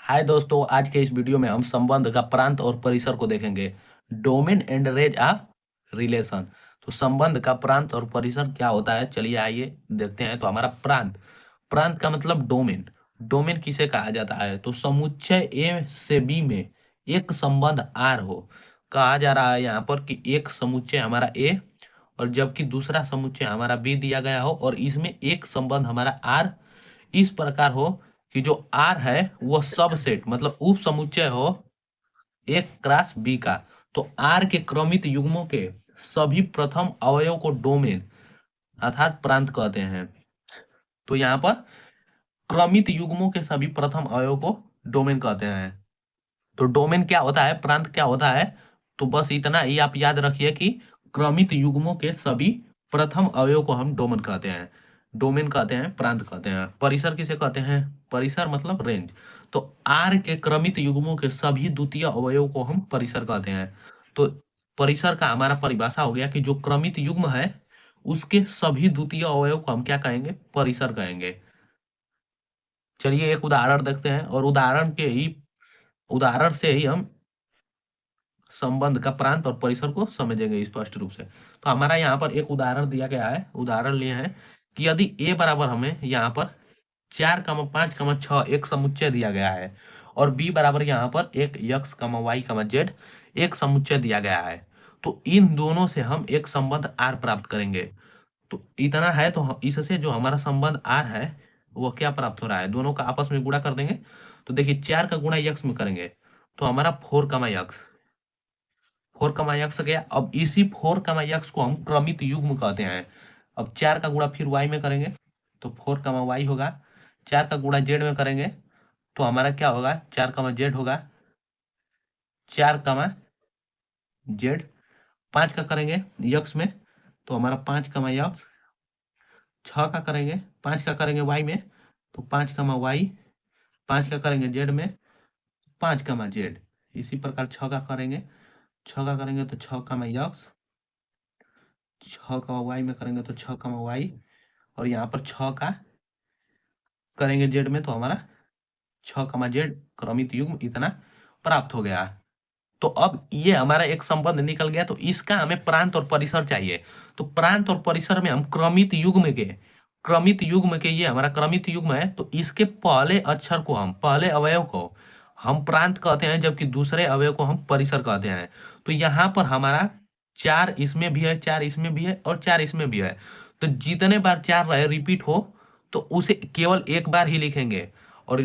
हाय दोस्तों, आज के इस वीडियो में हम संबंध का प्रांत और परिसर को देखेंगे। Domain and range of relation. तो संबंध का प्रांत और परिसर क्या होता है, चलिए आइए देखते हैं। तो हमारा प्रांत, प्रांत का मतलब डोमेन। डोमेन किसे कहा जाता है? तो समुच्चय ए से बी में एक संबंध आर हो। कहा जा रहा है यहाँ पर कि एक समुच्चय हमारा ए और जबकि दूसरा समुच्चय हमारा बी दिया गया हो और इसमें एक संबंध हमारा आर इस प्रकार हो कि जो आर है वो सबसेट मतलब उप समुच्चय हो एक क्रॉस बी का। तो आर के क्रमित युग्मों के सभी प्रथम अवयव को डोमेन अर्थात प्रांत कहते हैं। तो यहाँ पर क्रमित युग्मों के सभी प्रथम अवयव को डोमेन कहते हैं। तो डोमेन क्या होता है, प्रांत क्या होता है? तो बस इतना ही आप याद रखिए कि क्रमित युग्मों के सभी प्रथम अवयव को हम डोमेन कहते हैं। डोमेन कहते हैं, प्रांत कहते हैं। परिसर किसे कहते हैं? परिसर मतलब रेंज। तो आर के क्रमित युग्मों के सभी द्वितीय अवयव को हम परिसर कहते हैं। तो परिसर का हमारा परिभाषा हो गया कि जो क्रमित युग्म है उसके सभी द्वितीय अवयव को हम क्या कहेंगे? परिसर कहेंगे। चलिए एक उदाहरण देखते हैं और उदाहरण से ही हम संबंध का प्रांत और परिसर को समझेंगे स्पष्ट रूप से। तो हमारा यहाँ पर एक उदाहरण दिया गया है। उदाहरण लिए हैं कि यदि ए बराबर हमें यहाँ पर 4, 5, 6 एक समुच्चय दिया गया है और बी बराबर यहाँ पर एक x, y, z एक समुच्चय दिया गया है। तो इन दोनों से हम एक संबंध आर प्राप्त करेंगे। तो इतना है तो इससे जो हमारा संबंध आर है वो क्या प्राप्त हो रहा है, दोनों का आपस में गुणा कर देंगे। तो देखिए 4 का गुणा यक्स में करेंगे तो हमारा 4, यक्स गया। अब इसी 4, को हम क्रमित युग्म कहते हैं। अब 4 का गुणा फिर y में करेंगे तो 4, y होगा। 4 का गुणा z में करेंगे तो हमारा क्या होगा? 4, z होगा। 4, z। 5 का करेंगे यक्स में तो हमारा 5, यक्स। 6 का करेंगे, 5 का करेंगे y में तो 5, y। 5 का करेंगे z में 5, z। इसी प्रकार 6 का करेंगे, 6 का करेंगे तो 6, यक्स। 6 का y में करेंगे तो 6, y। और यहाँ पर 6 का करेंगे z में तो हमारा 6, z क्रमित युग्म इतना प्राप्त हो गया। तो अब ये हमारा एक संबंध निकल गया। तो इसका हमें प्रांत और परिसर चाहिए। तो प्रांत और परिसर में हम क्रमित युग्म के ये हमारा क्रमित युग्म है तो इसके पहले अक्षर को हम पहले अवयव को हम प्रांत कहते हैं जबकि दूसरे अवयव को हम परिसर कहते हैं। तो यहाँ पर हमारा 4 इसमें भी है, 4 इसमें भी है और 4 इसमें भी है। तो जितने बार 4 रहे रिपीट हो तो उसे केवल एक बार ही लिखेंगे और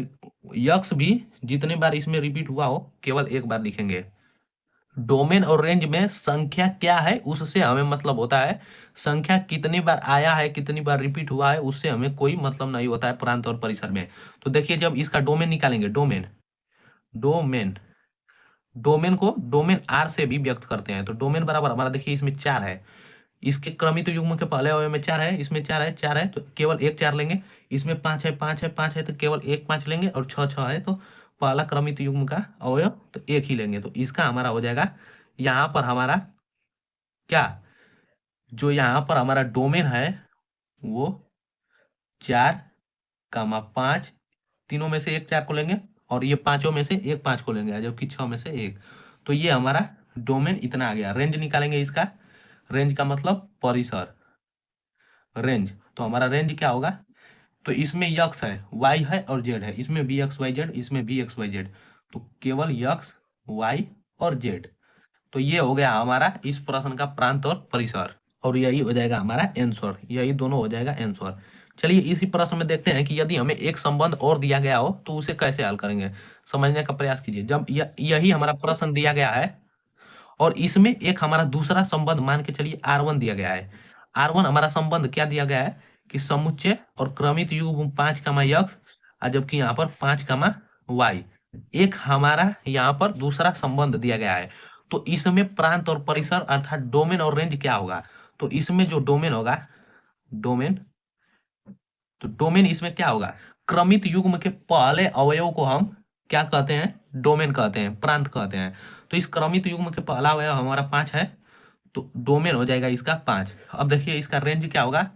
यक्स भी जितने बार इसमें रिपीट हुआ हो केवल एक बार लिखेंगे। डोमेन और रेंज में संख्या क्या है उससे हमें मतलब होता है। संख्या कितनी बार आया है, कितनी बार रिपीट हुआ है, उससे हमें कोई मतलब नहीं होता है प्रांत और परिसर में। तो देखिए जब इसका डोमेन निकालेंगे, डोमेन डोमेन डोमेन को डोमेन आर से भी व्यक्त करते हैं। तो डोमेन बराबर हमारा देखिए इसमें 4 है, इसके क्रमित युग्म के पहले अवयव में 4 है, इसमें 4 है, 4 है तो केवल एक 4 लेंगे। इसमें 5 है, 5 है, 5 है तो केवल एक 5 लेंगे और 6 है तो पहला क्रमित युग्म का अवयव तो एक ही लेंगे। तो इसका हमारा हो जाएगा यहाँ पर हमारा क्या, जो यहाँ पर हमारा डोमेन है वो 4, 5 तीनों में से एक 4 को लेंगे और ये पांचों में से एक 5 को लेंगे जबकि 6 में से एक। तो ये हमारा डोमेन इतना आ गया। रेंज निकालेंगे इसका, रेंज का मतलब परिसर। रेंज तो हमारा रेंज क्या होगा? तो इसमें यक्स है, वाई है और जेड है, इसमें भी एक्स वाई जेड, इसमें भी एक्स वाई जेड। तो केवल यक्स, वाई और जेड। तो ये हो गया हमारा इस प्रश्न का प्रांत और परिसर और यही हो जाएगा हमारा आंसर। यही दोनों हो जाएगा आंसर। चलिए इसी प्रश्न में देखते हैं कि यदि हमें एक संबंध और दिया गया हो तो उसे कैसे हल करेंगे, समझने का प्रयास कीजिए। जब यही हमारा प्रश्न दिया गया है और इसमें एक हमारा दूसरा संबंध मान के चलिए R1 दिया गया है। R1 हमारा संबंध क्या दिया गया है कि समुच्चय और क्रमित युग्म 5, यक्स जबकि यहाँ पर 5, y। एक हमारा यहाँ पर दूसरा संबंध दिया गया है। तो इसमें प्रांत और परिसर अर्थात डोमेन और रेंज क्या होगा? तो इसमें जो डोमेन होगा, डोमेन तो डोमेन इसमें क्या होगा? क्रमित युग्म के पहले अवयव को हम क्या कहते हैं? डोमेन कहते हैं, प्रांत कहते हैं। तो इस क्रमित युग्म के पहला अवयव हमारा 5 है तो डोमेन हो जाएगा इसका 5। अब देखिए इसका रेंज क्या होगा?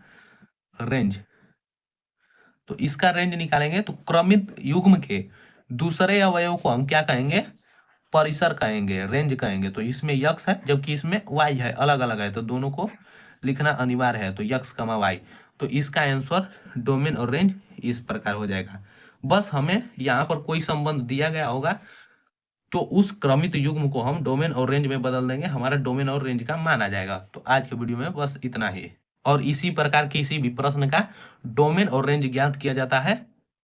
रेंज तो इसका रेंज निकालेंगे तो क्रमित युग्म के दूसरे अवयव को हम क्या कहेंगे, परिसर कहेंगे, रेंज कहेंगे। तो इसमें यक्स है जबकि इसमें वाई है, अलग अलग है, तो दोनों को लिखना अनिवार्य है। तो यक्स कमा वाई, तो इसका आंसर डोमेन और रेंज इस प्रकार हो जाएगा। बस हमें यहाँ पर कोई संबंध दिया गया होगा तो उस क्रमित युग्म को हम डोमेन और रेंज में बदल देंगे, हमारा डोमेन और रेंज का मान आ जाएगा। तो आज के वीडियो में बस इतना ही, और इसी प्रकार किसी भी प्रश्न का डोमेन और रेंज ज्ञात किया जाता है